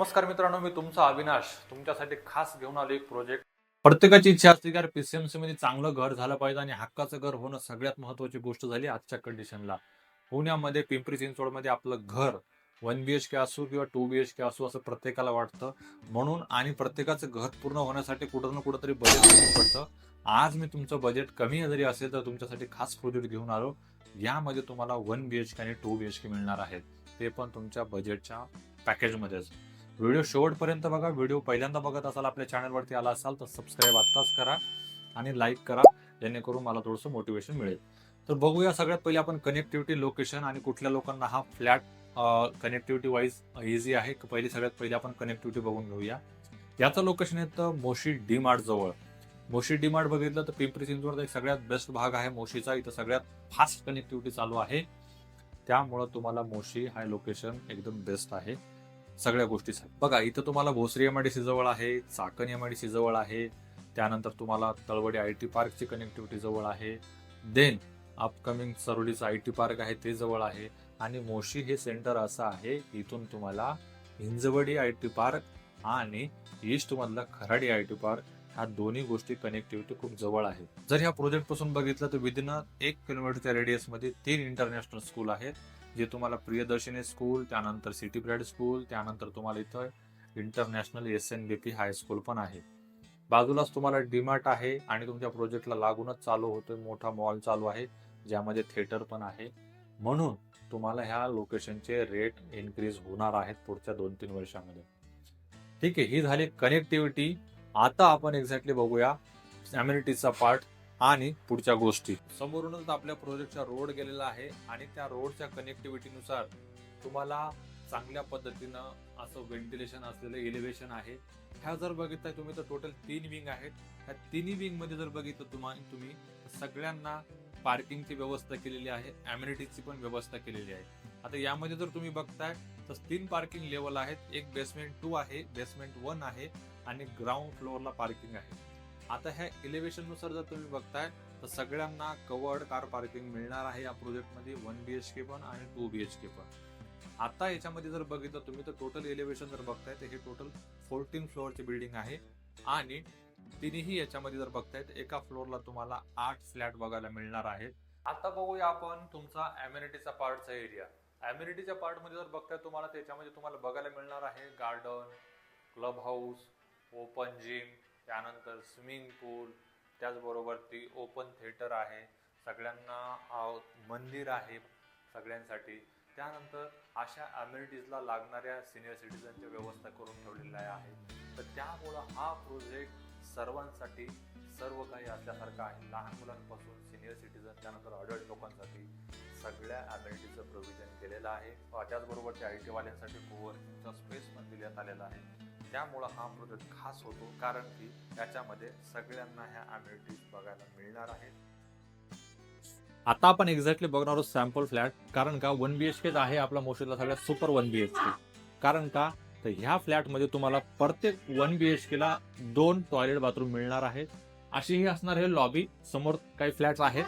नमस्कार मित्रांनो, मी तुमचा अविनाश तुमच्यासाठी खास घेऊन आलो एक प्रोजेक्ट. प्रत्येकाची इच्छा असते की पीसीएमसी मध्ये चांगलं घर झालं पाहिजे आणि हक्काचं घर होणं सगळ्यात महत्त्वाची गोष्ट झाली आजच्या कंडिशनला. पुण्यामध्ये पिंपरी चिंचवडमध्ये आपलं घर 1 BHK असो किंवा 2 BHK असो असं प्रत्येकाला वाटतं. म्हणून आणि प्रत्येकाचं घर पूर्ण होण्यासाठी कुठं ना कुठंतरी बजेट कमी पडतं. आज मी तुमचं बजेट कमी जरी असेल तर तुमच्यासाठी खास प्रोजेक्ट घेऊन आलो. यामध्ये तुम्हाला 1 BHK आणि 2 BHK मिळणार आहेत, ते पण तुमच्या बजेटच्या पॅकेजमध्येच. व्हिडिओ शेवटपर्यंत बघा. व्हिडिओ पहिल्यांदा बघत असाल, आपल्या चॅनलवरती आला असाल तर सबस्क्राईब आत्ताच करा आणि लाईक करा, जेणेकरून मला थोडंसं मोटिवेशन मिळेल. तर बघूया सगळ्यात पहिले आपण कनेक्टिव्हिटी, लोकेशन आणि कुठल्या लोकांना हा फ्लॅट कनेक्टिव्हिटी वाईज इझी आहे. सगळ्यात पहिले आपण कनेक्टिव्हिटी बघून घेऊया. याचं लोकेशन येतं मोशी डी मार्ट जवळ. मोशी डी मार्ट बघितलं तर पिंपरी चिंचवडचा एक सगळ्यात बेस्ट भाग आहे मोशीचा. इथं सगळ्यात फास्ट कनेक्टिव्हिटी चालू आहे, त्यामुळं तुम्हाला मोशी हा लोकेशन एकदम बेस्ट आहे सगळ्या गोष्टीसाठी. बघा, इथं तुम्हाला भोसरी MIDC जवळ आहे, चाकण MIDC जवळ आहे, त्यानंतर तुम्हाला तळवडे IT पार्कची कनेक्टिव्हिटी जवळ आहे, देन अपकमिंग सरोलीचं IT पार्क आहे ते जवळ आहे, आणि मोशी हे सेंटर असं आहे इथून तुम्हाला हिंजवडी IT पार्क आणि ईस्ट मधला खराडी IT पार्क ह्या दोन्ही गोष्टी कनेक्टिव्हिटी खूप जवळ आहे. जर ह्या प्रोजेक्ट पासून बघितलं तर विदिन 1 किलोमीटरच्या रेडियस मध्ये 3 इंटरनॅशनल स्कूल आहेत, जे तुम्हाला प्रियदर्शिनी स्कूल, त्यानंतर सिटी ब्राईड स्कूल, त्यानंतर तुम्हाला इथं इंटरनॅशनल SNBP हायस्कूल पण आहे. बाजूलाच तुम्हाला डीमार्ट आहे आणि तुमच्या प्रोजेक्टला लागूनच चालू होतोय मोठा मॉल चालू आहे, ज्यामध्ये थिएटर पण आहे. म्हणून तुम्हाला ह्या लोकेशनचे रेट इन्क्रीज होणार आहेत पुढच्या 2-3 वर्षामध्ये. ठीक आहे, ही झाली कनेक्टिव्हिटी. आता आपण एक्झॅक्टली बघूया अम्युनिटीजचा पार्ट आणि पुढच्या गोष्टी. समोरूनच आपल्या प्रोजेक्टचा रोड गेलेला आहे आणि त्या रोडच्या कनेक्टिव्हिटीनुसार तुम्हाला चांगल्या पद्धतीनं असं व्हेंटिलेशन असलेलं एलिव्हेशन आहे. ह्या जर बघितलं तुम्ही तर टोटल 3 विंग आहेत. ह्या तिन्ही विंग मध्ये जर बघितलं तुम्ही सगळ्यांना पार्किंगची व्यवस्था केलेली आहे, अम्युनिटीजची पण व्यवस्था केलेली आहे. आता यामध्ये जर तुम्ही बघताय तर 3 पार्किंग लेवल आहेत. एक बेसमेंट 2 आहे, बेसमेंट 1 आहे आणि ग्राउंड फ्लोअरला पार्किंग आहे. आता ह्या इलेव्हेशन नुसार जर तुम्ही बघताय तर सगळ्यांना कवर्ड कार पार्किंग मिळणार आहे या प्रोजेक्टमध्ये, 1 BHK पण आणि 2 BHK पण. आता याच्यामध्ये जर बघितलं तुम्ही तर टोटल एलिव्हेशन जर बघताय तर हे टोटल 14 फ्लोअरची बिल्डिंग आहे आणि तिन्ही याच्यामध्ये जर बघताय तर एका फ्लोअरला तुम्हाला 8 फ्लॅट बघायला मिळणार आहेत. आता बघूया आपण तुमचा अम्युनिटीचा पार्टचा एरिया. अम्युनिटीच्या पार्टमध्ये जर बघताय तुम्हाला त्याच्यामध्ये तुम्हाला बघायला मिळणार आहे garden, club house, open gym, त्यानंतर स्विमिंग पूल, त्याचबरोबर ती ओपन थिएटर आहे, सगळ्यांना मंदिर आहे सगळ्यांसाठी. त्यानंतर अशा अम्युनिटीजला लागणाऱ्या सिनियर सिटीजनच्या व्यवस्था करून ठेवलेल्या आहे. तर त्यामुळं हा प्रोजेक्ट सर्वांसाठी सर्व काही असल्यासारखं आहे. लहान मुलांपासून सिनियर सिटीजन, त्यानंतर अडल्ट लोकांसाठी सगळ्या अम्युनिटीजचं प्रोव्हिजन केलेलं आहे. त्याचबरोबर त्या IT वाल्यांसाठी कोवर्किंगचा स्पेस पण देण्यात आलेला आहे. त्यामुळं हा प्रोजेक्ट खास होतो, कारण की त्याच्यामध्ये सगळ्यांना ह्या अम्युनिटीज बघायला मिळणार आहेत. आता आपण एक्झॅक्टली बघणार आहोत सॅम्पल फ्लॅट. कारण का 1 BHK आहे आपला मोशीतला सगळ्यात सुपर 1 BHK. कारण का तर ह्या फ्लॅटमध्ये तुम्हाला प्रत्येक 1 BHK ला 2 टॉयलेट बाथरूम मिळणार आहेत. अशी ही असणार आहे लॉबी. समोर काही फ्लॅट्स आहेत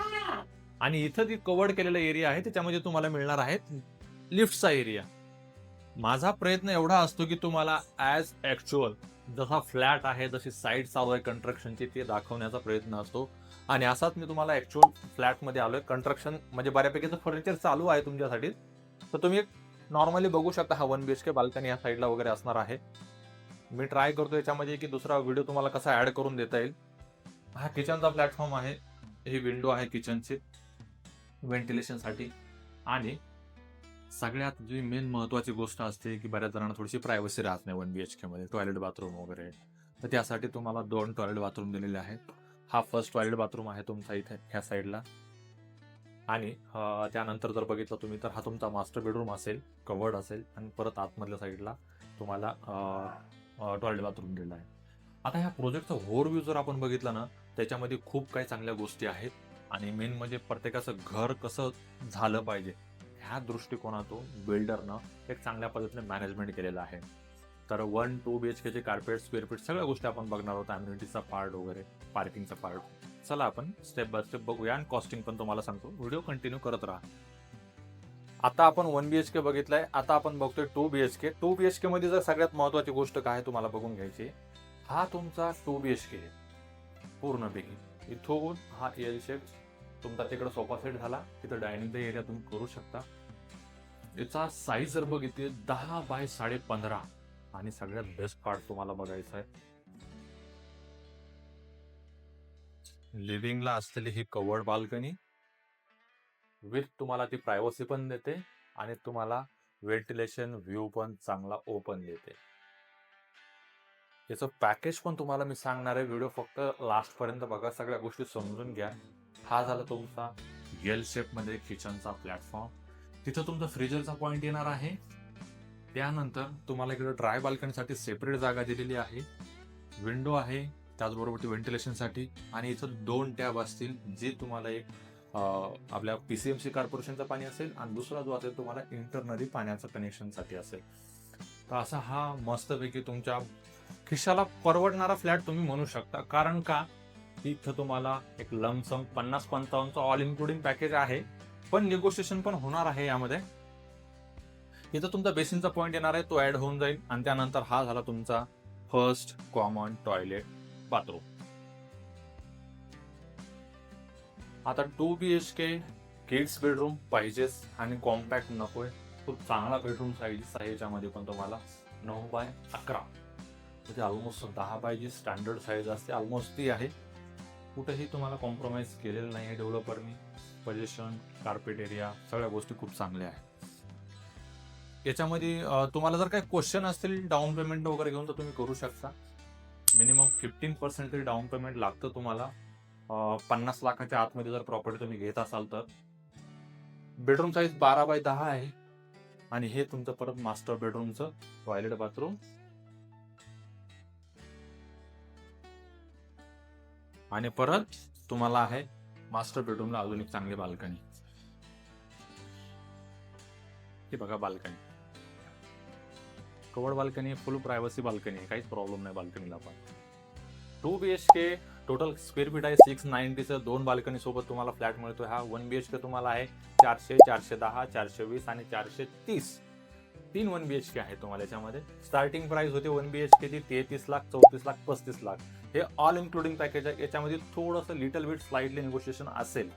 आणि इथं जी कव्हर्ड केलेला एरिया आहे त्याच्यामध्ये तुम्हाला मिळणार आहेत लिफ्टचा एरिया. माझा प्रयत्न एवढा असतो की तुम्हाला ॲज ॲक्च्युअल जसा फ्लॅट आहे, जशी साईट चालू आहे कंस्ट्रक्शनची, ते दाखवण्याचा प्रयत्न असतो. आणि असाच मी तुम्हाला ॲक्च्युअल फ्लॅटमध्ये आलोय. कंस्ट्रक्शन म्हणजे बऱ्यापैकीचं फर्निचर चालू आहे तुमच्यासाठी. तर तुम्ही नॉर्मली बघू शकता हा 1 BHK बाल्कनी या साईडला वगैरे असणार आहे. मी ट्राय करतो याच्यामध्ये की दुसरा व्हिडिओ तुम्हाला कसा ॲड करून देता येईल. हा किचनचा प्लॅटफॉर्म आहे. ही विंडो आहे किचनची व्हेंटिलेशनसाठी. आणि सगळ्यात जी मेन महत्त्वाची गोष्ट असते की बऱ्याच जणांना थोडीशी प्रायव्हसी राहत नाही 1 BHK मध्ये, टॉयलेट बाथरूम वगैरे. तर त्यासाठी तुम्हाला 2 टॉयलेट बाथरूम दिलेले आहेत. हा फर्स्ट टॉयलेट बाथरूम आहे तुमचा इथे ह्या साईडला. आणि त्यानंतर जर बघितलं तुम्ही तर हा तुमचा मास्टर बेडरूम असेल, कवर्ड असेल, आणि परत आतमधल्या साईडला तुम्हाला टॉयलेट बाथरूम दिलेला आहे. आता ह्या प्रोजेक्टचा ओव्हरव्ह्यू जर आपण बघितलं ना, त्याच्यामध्ये खूप काही चांगल्या गोष्टी आहेत. आणि मेन म्हणजे प्रत्येकाचं घर कसं झालं पाहिजे ह्या दृष्टिकोनातून बिल्डरनं एक चांगल्या पद्धतीने मॅनेजमेंट केलेलं आहे. तर 1-2 BHK चे कार्पेट, स्क्वेअर फीट सगळ्या गोष्टी आपण बघणार आहोत. अम्युनिटीचा पार्ट वगैरे, पार्किंगचा पार्ट. चला आपण स्टेप बाय स्टेप बघूया आणि कॉस्टिंग पण तुम्हाला सांगतो. व्हिडिओ कंटिन्यू करत राहा. आता आपण 1 BHK बघितलाय, आता आपण बघतोय 2 BHK. 2 BHK मध्ये जर सगळ्यात महत्वाची गोष्ट काय आहे तुम्हाला बघून घ्यायची, हा तुमचा 2 BHK आहे पूर्णपैकी. इथून हा एल शेप तुमचा तिकडे सोफा सेट झाला, तिथं डायनिंग एरिया तुम्ही करू शकता. याचा साईज जर बघितली 10 बाय 15.5 आणि सगळ्यात बेस्ट पार्ट तुम्हाला बघायचा आहे, लिव्हिंगला असलेली ही कवर्ड बाल्कनी विथ तुम्हाला ती प्रायव्हसी पण देते आणि तुम्हाला व्हेंटिलेशन व्ह्यू पण चांगला ओपन देते. याचं पॅकेज पण तुम्हाला मी सांगणार आहे, व्हिडिओ फक्त लास्ट पर्यंत बघा, सगळ्या गोष्टी समजून घ्या. हा झाला तुमचा एल शेप मध्ये किचनचा प्लॅटफॉर्म. तिथं तुमचा फ्रीजरचा पॉइंट येणार आहे. त्यानंतर तुम्हाला इकडे ड्राय बाल्कनीसाठी सेपरेट जागा दिलेली आहे, विंडो आहे, त्याचबरोबर ती व्हेंटिलेशनसाठी. आणि इथं 2 टॅब असतील, जे तुम्हाला एक आपल्या PCMC कॉर्पोरेशनचं पाणी असेल आणि दुसरा जो असेल तुम्हाला इंटरनली पाण्याचं कनेक्शनसाठी असेल. तर असा हा मस्तपैकी तुमच्या खिशाला परवडणारा फ्लॅट तुम्ही म्हणू शकता. कारण का इथं तुम्हाला एक लमसम 50-55 ऑल इन्क्लुडिंग पॅकेज आहे, पण निगोशिएशन पण होणार आहे यामध्ये. इथं तुमचा बेसिनचा पॉइंट येणार आहे, तो ऍड होऊन जाईल. आणि त्यानंतर हा झाला तुमचा फर्स्ट कॉमन टॉयलेट बाथरूम. आता 2 BHK किड्स बेडरूम पाहिजेच आणि कॉम्पॅक्ट नकोय, खूप चांगला बेडरूम साईज आहे. याच्यामध्ये पण तुम्हाला 9 बाय 11 म्हणजे ऑलमोस्ट 10 बाय जी स्टँडर्ड साईज असते ऑलमोस्ट ती आहे. कुठेही तुम्हाला कॉम्प्रोमाइज केलेलं नाही आहे डेव्हलपरनी. पोझिशन, कार्पेट एरिया, सगळ्या गोष्टी खूप चांगल्या आहेत. याच्यामध्ये तुम्हाला जर काही क्वेश्चन असतील डाऊन पेमेंट वगैरे घेऊन तर तुम्ही करू शकता. मिनिमम 15% तरी डाऊन पेमेंट लागतं तुम्हाला. 50 लाखाच्या आतमध्ये जर प्रॉपर्टी तुम्ही घेत असाल तर. बेडरूम साईज 12 बाय 10 आहे आणि हे तुमचं परत मास्टर बेडरूमचं टॉयलेट बाथरूम. आणि परत तुम्हाला आहे मास्टर बेडरूमला अजून एक चांगली बाल्कनी. हे बघा बाल्कनी, कवर्ड बाल्कनी, फुल प्रायव्हसी बाल्कनी आहे, काहीच प्रॉब्लेम नाही बाल्कनीला पण. 2 BHK टोटल स्क्वेअर फीट आहे 690चं. 2 बाल्कनी सोबत तुम्हाला फ्लॅट मिळतोय. हा 1 BHK तुम्हाला आहे 400, 410, 420 आणि 430. 3 1 BHK आहे तुम्हाला. याच्यामध्ये स्टार्टिंग प्राइस होते 1 BHK ची 33 लाख, 34 लाख, 35 लाख. हे ऑल इन्क्लुडिंग पॅकेज आहे. याच्यामध्ये थोडंसं लिटल बिट स्लाइटली निगोशिएशन असेल,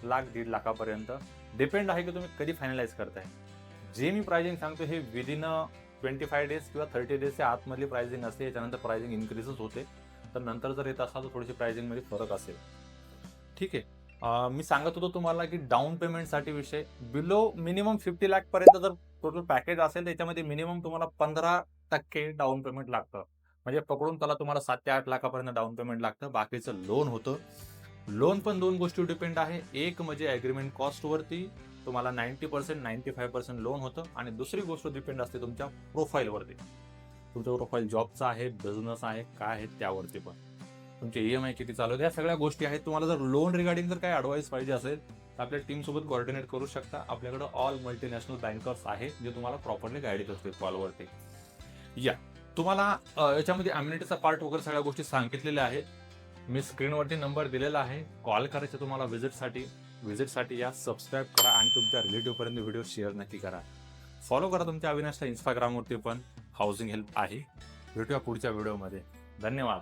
1-1.5 लाखापर्यंत. डिपेंड आहे की तुम्ही कधी फायनलाइज करताय. जे मी प्राइसिंग सांगतो हे विदिन 25 डेज किंवा 30 डेजच्या आतमधली प्राइसिंग असते. याच्यानंतर प्राइसिंग इन्क्रीजच होते. तर नंतर जर येत असाल तर थोडीशी प्राइसिंग मध्ये फरक असेल. ठीक आहे. मी सांगत होतो तुम्हाला की डाऊन पेमेंटसाठी विषय बिलो मिनिमम 50 लाख पर्यंत जर टोटल पॅकेज असेल त्याच्यामध्ये मिनिमम तुम्हाला 15% डाऊन पेमेंट लागतं. म्हणजे पकडून त्याला तुम्हाला 7 ते 8 लाखापर्यंत डाऊन पेमेंट लागतं. बाकीचं लोन होतं. लोन पण 2 गोष्टी डिपेंड आहे. एक म्हणजे ॲग्रीमेंट कॉस्टवरती तुम्हाला 90% 95% लोन होतं आणि दुसरी गोष्ट डिपेंड असते तुमच्या प्रोफाईलवरती. तुमचं प्रोफाईल जॉबचा आहे, बिझनेस आहे, काय आहे त्यावरती पण. तुमचे EMI किती चालू आहेत, या सगळ्या गोष्टी आहेत. तुम्हाला जर लोन रिगार्डिंग जर काही ॲडवाईस पाहिजे असेल तर आपल्या टीमसोबत कोऑर्डिनेट करू शकता. आपल्याकडे ऑल मल्टीनॅशनल बँकर्स आहेत जे तुम्हाला प्रॉपरली गाईड करतील कॉलवरती. या तुम्हाला याच्यामध्ये अम्युनिटीचा पार्ट वगैरे सगळ्या गोष्टी सांगितलेल्या आहेत. मी स्क्रीनवरती नंबर दिलेला आहे. कॉल करायचं तुम्हाला व्हिजिटसाठी या. सबस्क्राईब करा आणि तुमच्या रिलेटिव्हपर्यंत व्हिडिओ शेअर नक्की करा. फॉलो करा तुमच्या अविनाशला इंस्टाग्रामवरती पण. हाऊसिंग हेल्प आहे. भेटूया पुढच्या व्हिडिओमध्ये. धन्यवाद.